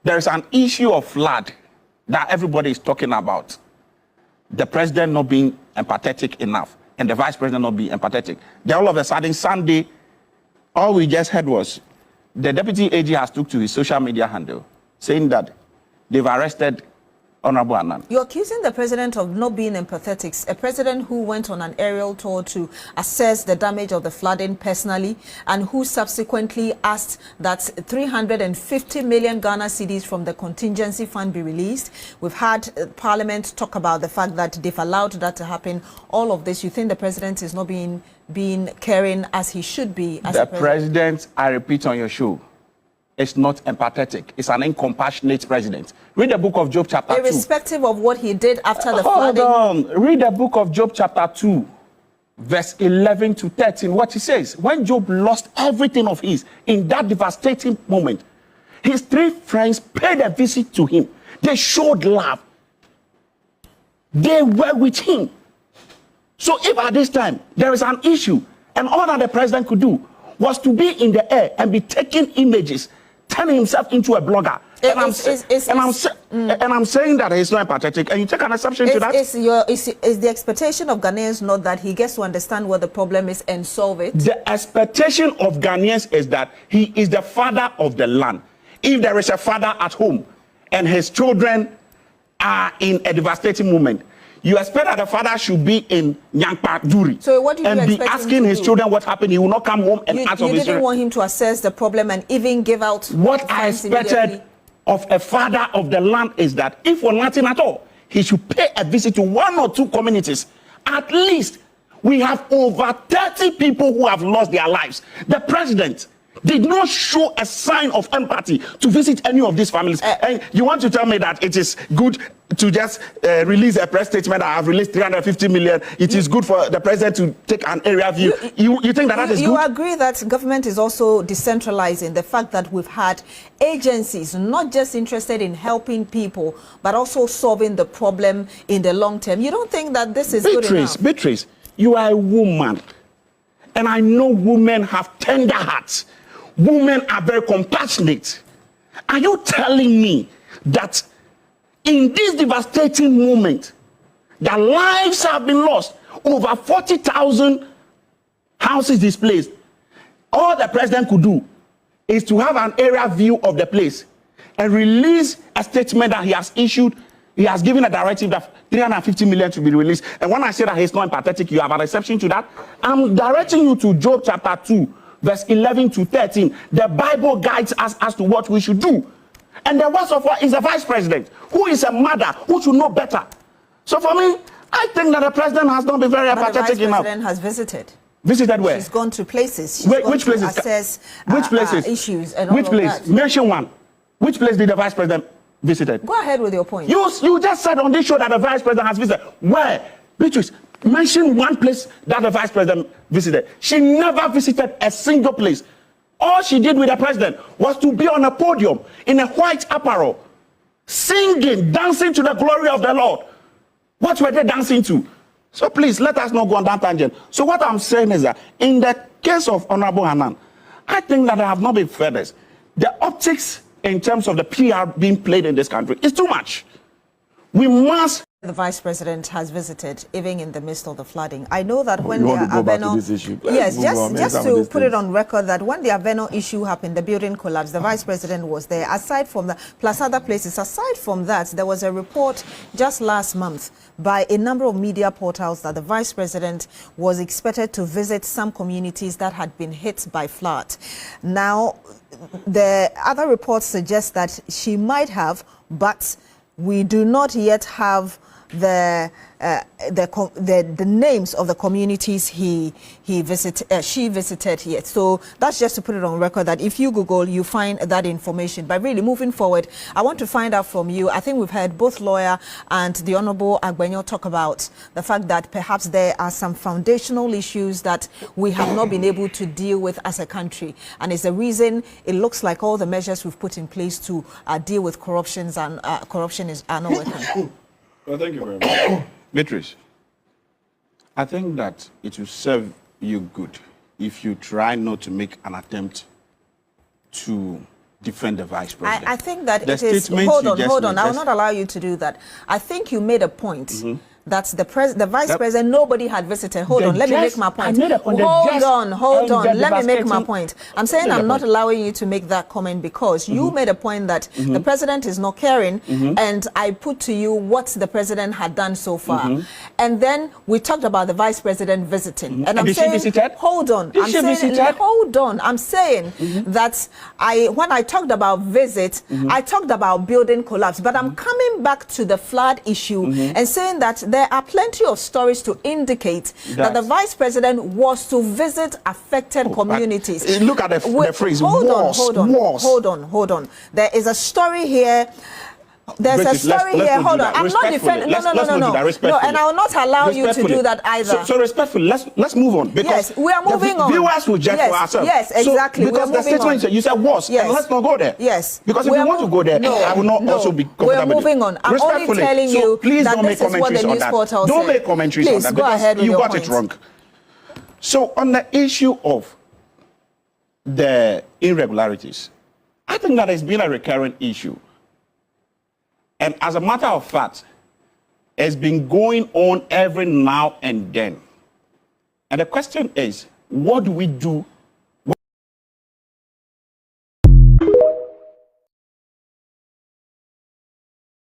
there is an issue of flood that everybody is talking about. The president not being empathetic enough and the vice president not being empathetic. Then all of a sudden, Sunday, all we just heard was the deputy AG has took to his social media handle saying that they've arrested Honorable Annan. You're accusing the president of not being empathetic, a president who went on an aerial tour to assess the damage of the flooding personally and who subsequently asked that 350 million Ghana cedis from the contingency fund be released. We've had Parliament talk about the fact that they've allowed that to happen. All of this, you think the president is not being caring as he should be? As the president, I repeat on your show, is not empathetic. It's an incompassionate president. Read the book of Job chapter 2. Irrespective of what he did after the flooding. Hold on. Read the book of Job chapter 2, verse 11 to 13. What he says, when Job lost everything of his in that devastating moment, his 3 friends paid a visit to him. They showed love. They were with him. So if at this time there is an issue and all that the president could do was to be in the air and be taking images, turning himself into a blogger. And I'm saying that he's not empathetic, and you take an exception to that? Is the expectation of Ghanaians not that he gets to understand what the problem is and solve it? The expectation of Ghanaians is that he is the father of the land. If there is a father at home and his children are in a devastating moment, you expect that the father should be in Nyangpa Duri and be asking his children what happened. He will not come home and ask of his children. You didn't want him to assess the problem and even give out what I expected of a father of the land is that if for nothing at all, he should pay a visit to 1 or 2 communities. At least we have over 30 people who have lost their lives. The president did not show a sign of empathy to visit any of these families. And you want to tell me that it is good to just release a press statement that I have released 350 million. It is good for the president to take an area view. You think that is good? You agree that government is also decentralizing the fact that we've had agencies not just interested in helping people, but also solving the problem in the long term. You don't think that this is good enough? Beatrice, you are a woman. And I know women have tender hearts. Women are very compassionate. Are you telling me that in this devastating moment, that lives have been lost, over 40,000 houses displaced, all the president could do is to have an area view of the place and release a statement that he has issued. He has given a directive that 350 million to be released. And when I say that he's not empathetic, you have an exception to that. I'm directing you to Job chapter 2, verse 11 to 13. The Bible guides us as to what we should do. And the worst of all is a vice president, who is a mother, who should know better. So for me, I think that the president has not been very empathetic enough. The vice president has visited. Visited where? She's gone to places. She's which gone places? To assess which places? Issues and all which place? Of that. Mention one. Which place did the vice president visited? Go ahead with your point. You just said on this show that the vice president has visited. Where? Beatrice, mention one place that the vice president visited. She never visited a single place. All she did with the president was to be on a podium in a white apparel, singing, dancing to the glory of the Lord. What were they dancing to? So please, let us not go on that tangent. So what I'm saying is that in the case of Honorable Annan, I think that there have not been fairness. The optics in terms of the PR being played in this country is too much. We must... The vice president has visited, even in the midst of the flooding. I know that when the Aveno, yes, just to put it on record, that when the Aveno issue happened, the building collapsed, the vice president was there. Aside from that, plus other places, aside from that, there was a report just last month by a number of media portals that the vice president was expected to visit some communities that had been hit by flood. Now, the other reports suggest that she might have, but we do not yet have the names of the communities she visited yet. So that's just to put it on record that if you Google, you find that information. But really, moving forward, I want to find out from you. I think we've heard both lawyer and the Honorable Agbenyo talk about the fact that perhaps there are some foundational issues that we have not been able to deal with as a country, and it's the reason it looks like all the measures we've put in place to deal with corruption are not working. Well, thank you very much. Beatrice, I think that it will serve you good if you try not to make an attempt to defend the vice president. I think that it is. Hold on. I will not allow you to do that. I think you made a point. That the vice president, nobody had visited. Hold on, let me make my point. Hold on, let me make my point. I'm saying I'm not allowing you to make that comment because you made a point that the president is not caring, and I put to you what the president had done so far. And then we talked about the vice president visiting. And I'm saying, hold on, I'm saying that when I talked about visit, I talked about building collapse, but I'm coming back to the flood issue and saying that there are plenty of stories to indicate that the vice president was to visit affected communities. Look at the phrase, hold on. There is a story here. There's a story here. Hold on. I'm not defending. No. And I will not allow you to do that either. So respectfully, let's move on. Because yes, we are moving on. Viewers will judge for ourselves. Yes, exactly. So, because the statement you said was, and let's not go there. Yes. Because if you want to go there, I will not also be comfortable. We're moving on. I'm only telling you that this is what the news portal said. Don't make commentaries on that. Please go ahead with you your got it wrong. So on the issue of the irregularities, I think that has been a recurrent issue. And as a matter of fact, it's been going on every now and then. And the question is, what do we do